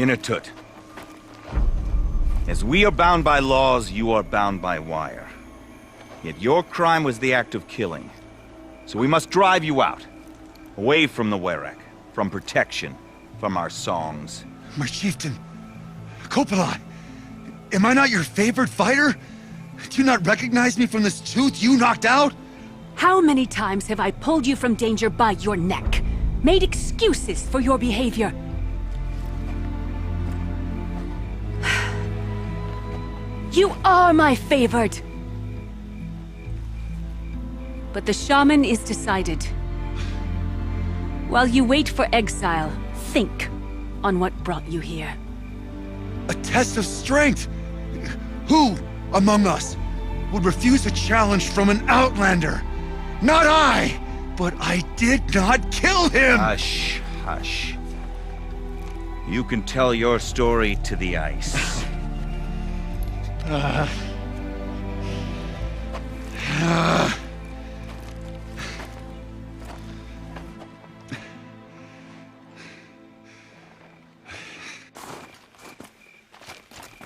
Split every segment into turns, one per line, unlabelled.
Inatut. As we are bound by laws, you are bound by wire. Yet your crime was the act of killing. So we must drive you out. Away from the Werak, from protection, from our songs.
My chieftain, Kopalai, am I not your favorite fighter? Do you not recognize me from this tooth you knocked out?
How many times have I pulled you from danger by your neck? Made excuses for your behavior? You are my favorite! But the shaman is decided. While you wait for exile, think on what brought you here.
A test of strength! Who among us would refuse a challenge from an outlander? Not I! But I did not kill him!
Hush, hush. You can tell your story to the ice.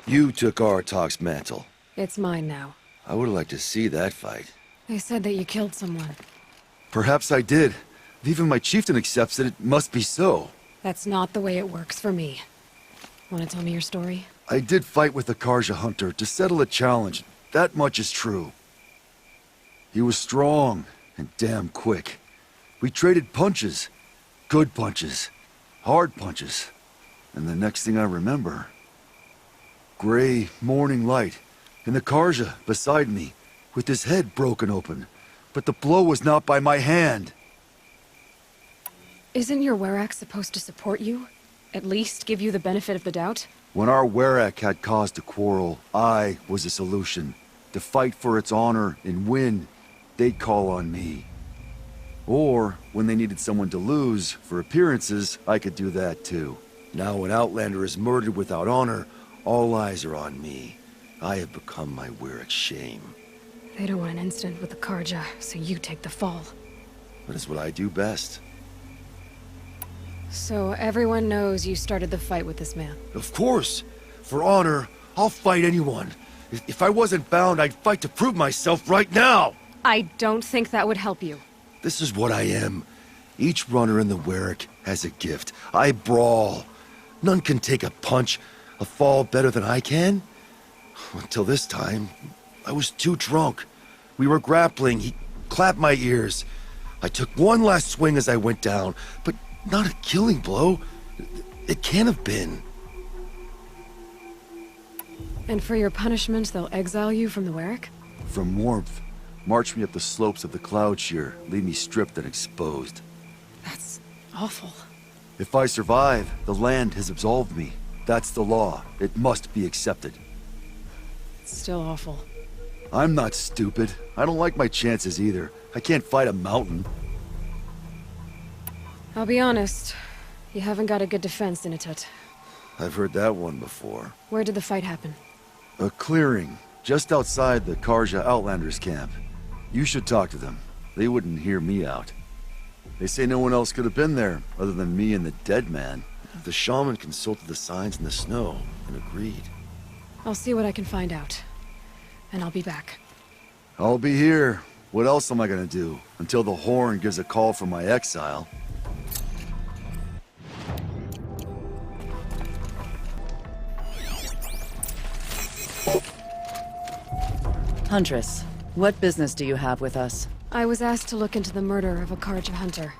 You took Aratok's mantle.
It's mine now.
I would have liked to see that fight.
They said that you killed someone.
Perhaps I did. If even my chieftain accepts it, it must be so.
That's not the way it works for me. Want to tell me your story?
I did fight with the Karja hunter to settle a challenge. That much is true. He was strong and damn quick. We traded punches. Good punches. Hard punches. And the next thing I remember... gray morning light, and the Karja beside me, with his head broken open. But the blow was not by my hand.
Isn't your Werak supposed to support you? At least give you the benefit of the doubt?
When our Werak had cause to quarrel, I was a solution. To fight for its honor and win, they'd call on me. Or, when they needed someone to lose, for appearances, I could do that too. Now an Outlander is murdered without honor, all eyes are on me. I have become my Werak's shame.
They don't want an incident with the Karja, so you take the fall.
That is what I do best.
So everyone knows you started the fight with this man?
Of course! For honor, I'll fight anyone. If I wasn't bound, I'd fight to prove myself right now!
I don't think that would help you.
This is what I am. Each runner in the Werak has a gift. I brawl. None can take a punch, a fall better than I can. Until this time, I was too drunk. We were grappling, he clapped my ears. I took one last swing as I went down, but not a killing blow. It can't have been.
And for your punishment, they'll exile you from the Werak?
From warmth, march me up the slopes of the Cloud Shear, leave me stripped and exposed.
That's awful.
If I survive, the land has absolved me. That's the law. It must be accepted.
It's still awful.
I'm not stupid. I don't like my chances either. I can't fight a mountain.
I'll be honest. You haven't got a good defense, Inatut.
I've heard that one before.
Where did the fight happen?
A clearing, just outside the Karja Outlanders camp. You should talk to them. They wouldn't hear me out. They say no one else could have been there, other than me and the dead man. The shaman consulted the signs in the snow and agreed.
I'll see what I can find out. And I'll be back.
I'll be here. What else am I gonna do? Until the Horn gives a call from my exile.
Huntress, what business do you have with us?
I was asked to look into the murder of a Karja hunter.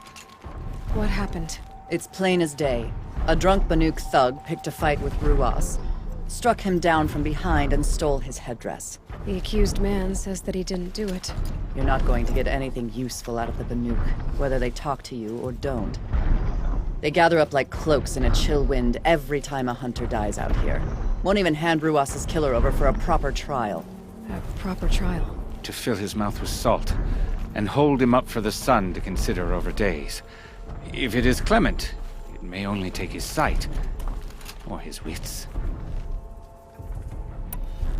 What happened?
It's plain as day. A drunk Banuk thug picked a fight with Ruas, struck him down from behind and stole his headdress.
The accused man says that he didn't do it.
You're not going to get anything useful out of the Banuk, whether they talk to you or don't. They gather up like cloaks in a chill wind every time a hunter dies out here. Won't even hand Ruas's killer over for a proper trial.
A proper trial.
To fill his mouth with salt, and hold him up for the sun to consider over days. If it is clement, it may only take his sight, or his wits.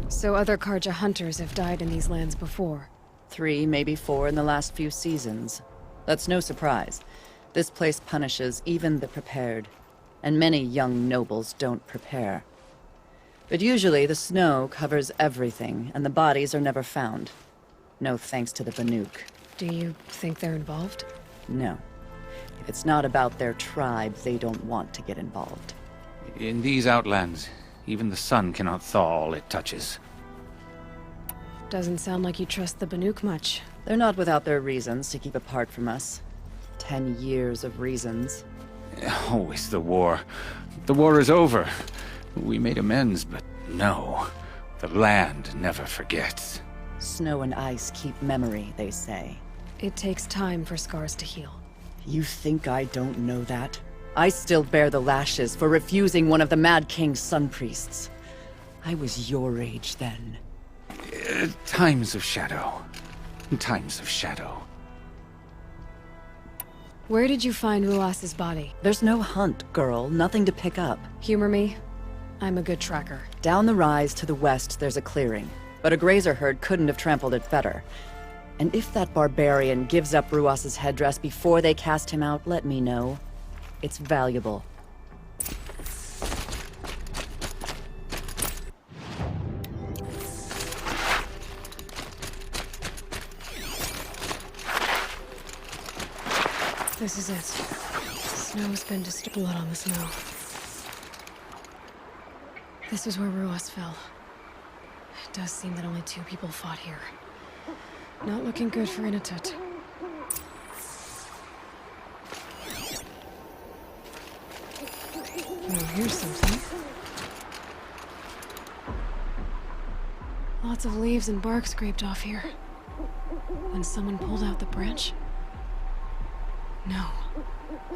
So other Karja hunters have died in these lands before?
3, maybe 4 in the last few seasons. That's no surprise. This place punishes even the prepared. and many young nobles don't prepare. But usually the snow covers everything, and the bodies are never found. No thanks to the Banuk.
Do you think they're involved?
No. If it's not about their tribe, they don't want to get involved.
In these outlands, even the sun cannot thaw all it touches.
Doesn't sound like you trust the Banuk much.
They're not without their reasons to keep apart from us. 10 years of reasons.
Always the war. The war is over. We made amends, but no. The land never forgets.
Snow and ice keep memory, they say.
It takes time for scars to heal.
You think I don't know that? I still bear the lashes for refusing one of the Mad King's sun priests. I was your age then.
Times of shadow. Times of shadow.
Where did you find Ruas's body?
There's no hunt, girl. Nothing to pick up.
Humor me. I'm a good tracker.
Down the rise to the west, there's a clearing. But a grazer herd couldn't have trampled it better. And if that barbarian gives up Ruas's headdress before they cast him out, let me know. It's valuable.
This is it. Snow's been disturbed. Blood on the snow. This is where Ruas fell. It does seem that only 2 people fought here. Not looking good for Inatut. Oh, here's something. Lots of leaves and bark scraped off here. When someone pulled out the branch? No.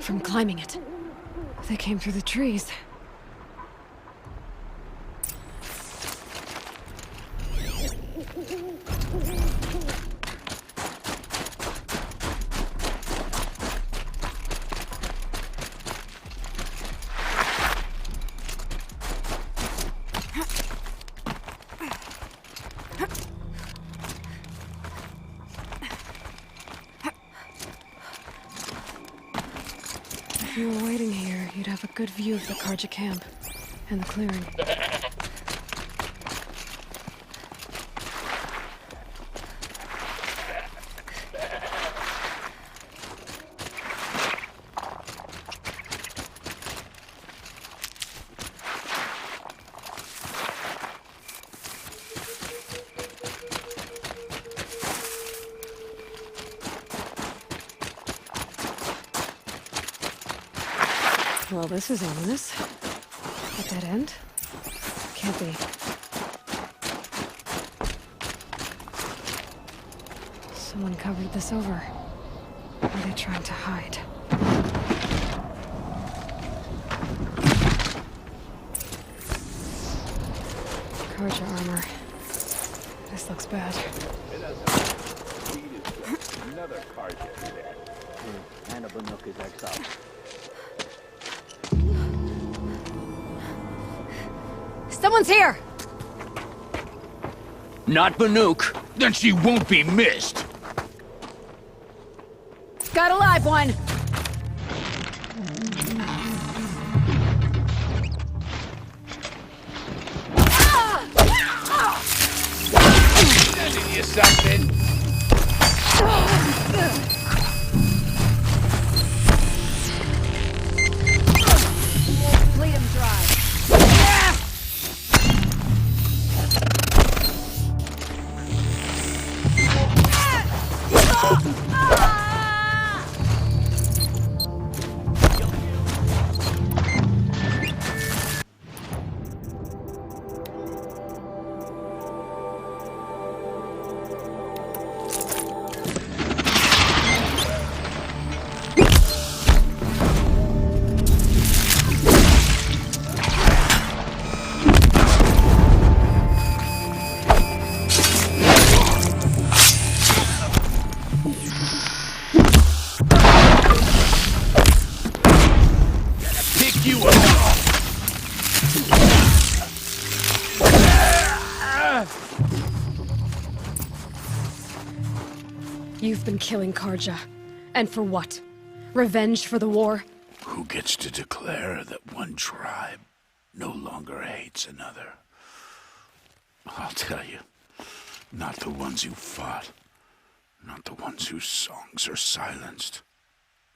From climbing it. They came through the trees. If you were waiting here, you'd have a good view of the Karja camp and the clearing. Well, this is ominous. A dead end? Can't be. Someone covered this over. Are they trying to hide? Karja armor. This looks bad.
Another Karja there. And a Banuk is exiled.
Someone's here!
Not Banuk. Then she won't be missed.
Got a live one!
Sending you something.
Bleed him dry. You've been killing Karja. And for what? Revenge for the war?
Who gets to declare that one tribe no longer hates another? I'll tell you, not the ones who fought, not the ones whose songs are silenced,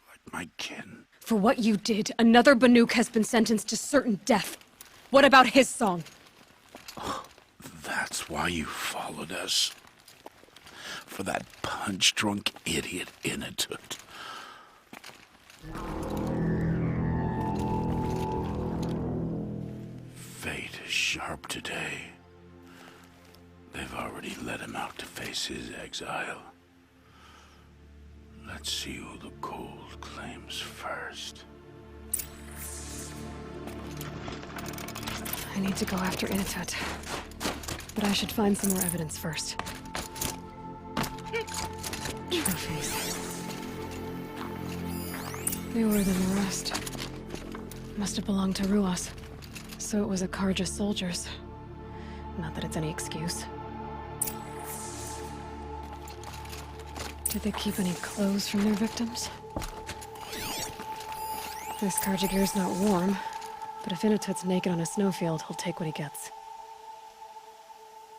like my kin.
For what you did, another Banuk has been sentenced to certain death. What about his song?
That's why you followed us. For that punch-drunk idiot Inatut. Fate is sharp today. They've already let him out to face his exile. Let's see who the cold claims first.
I need to go after Inatut. But I should find some more evidence first. Trophies. Newer than the rest. Must have belonged to Ruas. So it was a Karja soldiers. Not that it's any excuse. Did they keep any clothes from their victims? This Karja gear's not warm, but if Inatut's naked on a snowfield, he'll take what he gets.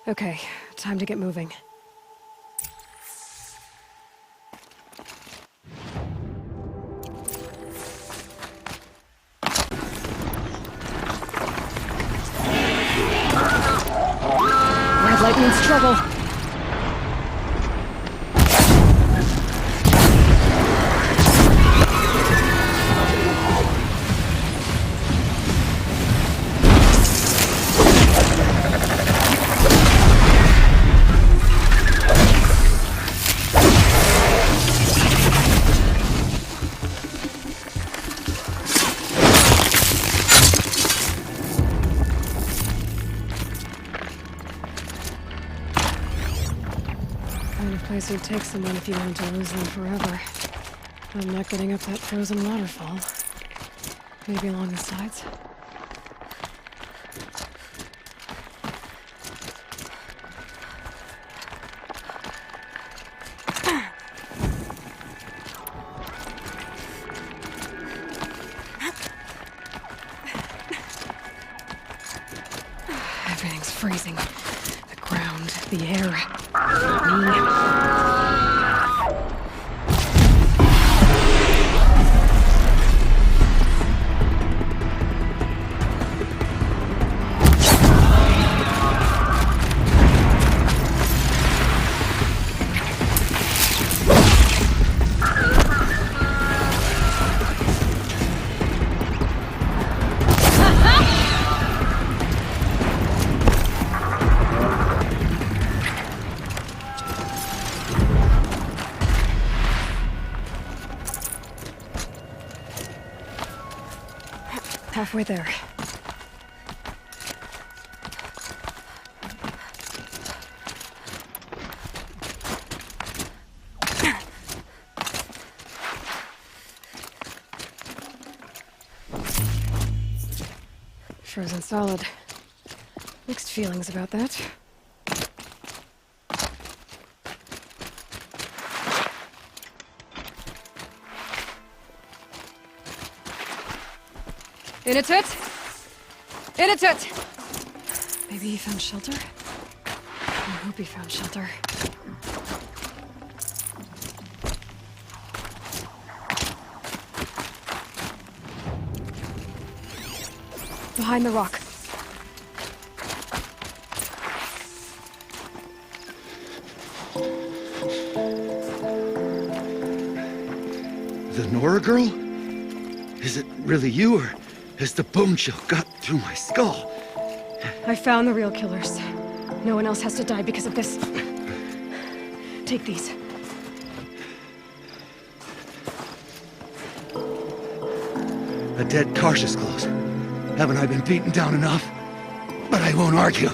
Okay, time to get moving. Red light means trouble. Place would take someone if you wanted to lose them forever. I'm not getting up that frozen waterfall. Maybe along the sides? Everything's freezing. The ground, the air, me. Halfway there. Frozen solid. Mixed feelings about that. Inatut! Inatut! Maybe he found shelter? I hope he found shelter. Behind the rock.
The Nora girl? Is it really you, or has the bone chill got through my skull?
I found the real killers. No one else has to die because of this. Take these.
A dead Karsh's clothes. Haven't I been beaten down enough? But I won't argue.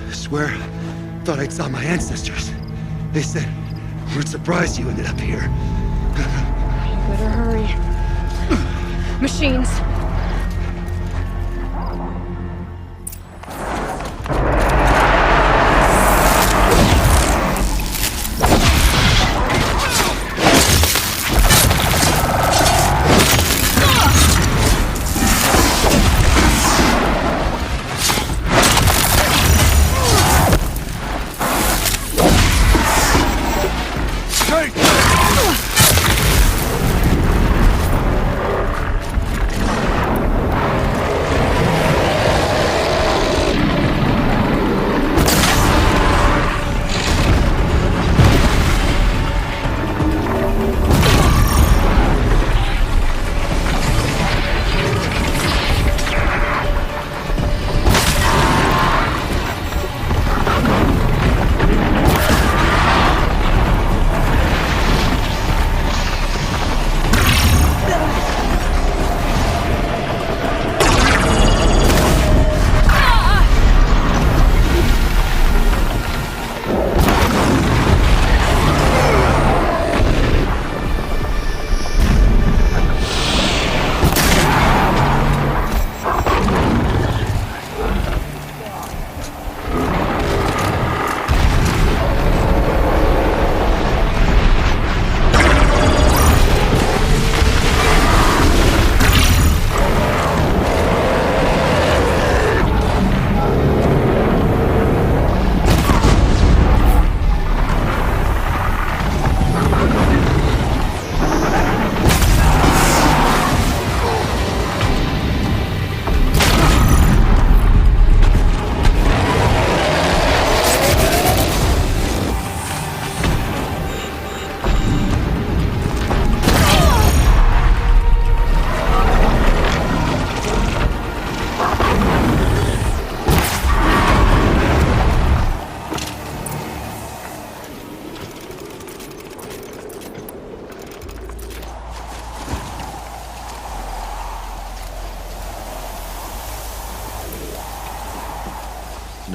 I swear, thought I saw my ancestors. They said, we're surprised you ended up here.
You better hurry. Machines.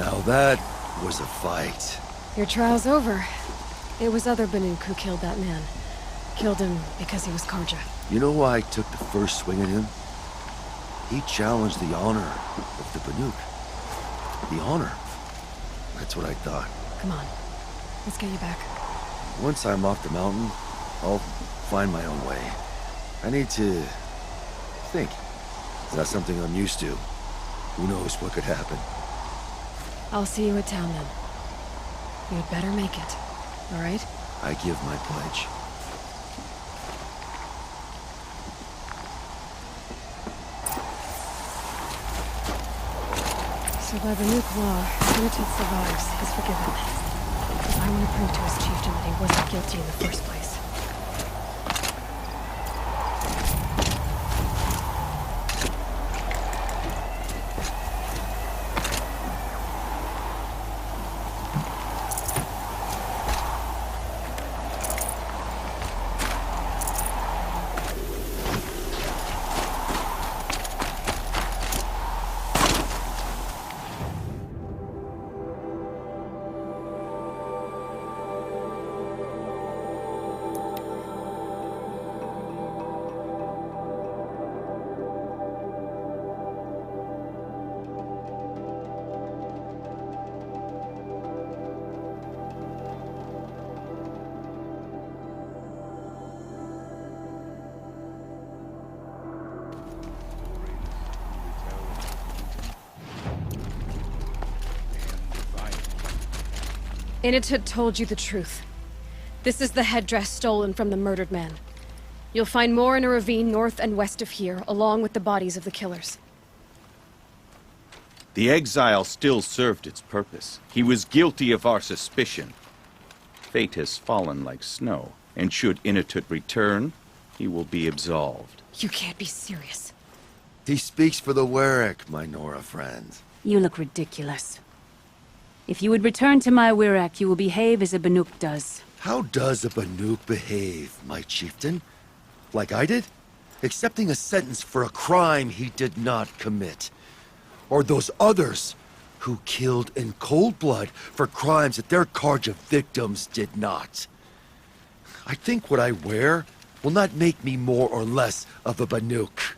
Now that was a fight.
Your trial's over. It was other Banuk who killed that man. Killed him because he was Karja.
You know why I took the first swing at him? He challenged the honor of the Banuk. The honor. That's what I thought.
Come on. Let's get you back.
Once I'm off the mountain, I'll find my own way. I need to think. It's not something I'm used to. Who knows what could happen?
I'll see you at town then. You'd better make it. All right?
I give my pledge.
So by Banuk law, if United survives, he's forgiven. If I want to prove to his chieftain that he wasn't guilty in the first place. Initud told you the truth. This is the headdress stolen from the murdered man. You'll find more in a ravine north and west of here, along with the bodies of the killers.
The exile still served its purpose. He was guilty of our suspicion. Fate has fallen like snow, and should Inatut return, he will be absolved.
You can't be serious.
He speaks for the Warwick, my Nora friend.
You look ridiculous. If you would return to my Wirrak, you will behave as a Banuk does.
How does a Banuk behave, my chieftain? Like I did? Accepting a sentence for a crime he did not commit. Or those others who killed in cold blood for crimes that their Karja victims did not. I think what I wear will not make me more or less of a Banuk.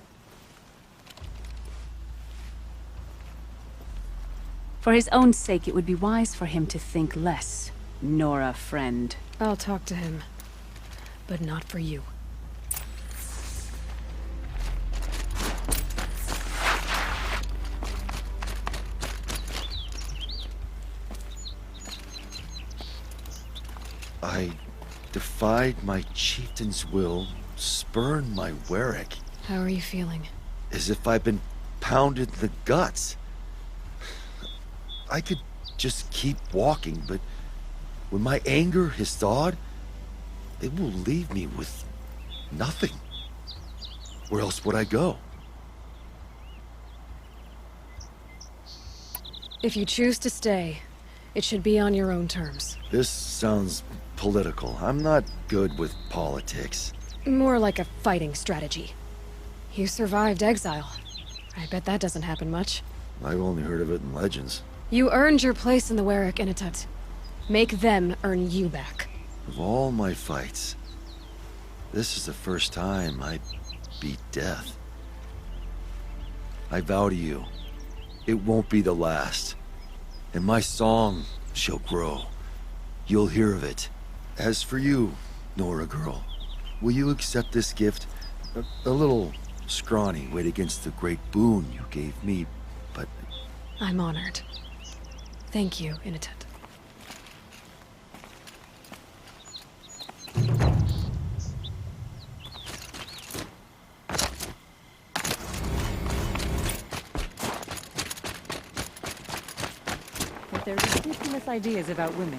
For his own sake, it would be wise for him to think less. Nora, friend.
I'll talk to him. But not for you.
I defied my chieftain's will, spurned my Warwick,
How are you feeling?
as if I'd been pounded in the guts. I could just keep walking, but when my anger has thawed, it will leave me with nothing. Where else would I go?
If you choose to stay, it should be on your own terms.
This sounds political. I'm not good with politics.
More like a fighting strategy. You survived exile. I bet that doesn't happen much.
I've only heard of it in legends.
You earned your place in the Warwick Inatut. Make them earn you back.
Of all my fights, this is the first time I beat death. I vow to you, it won't be the last. And my song shall grow. You'll hear of it. As for you, Nora girl, will you accept this gift? A little scrawny weighed against the great boon you gave me, but...
I'm honored. Thank you, Inatut.
But they're ridiculous ideas about women.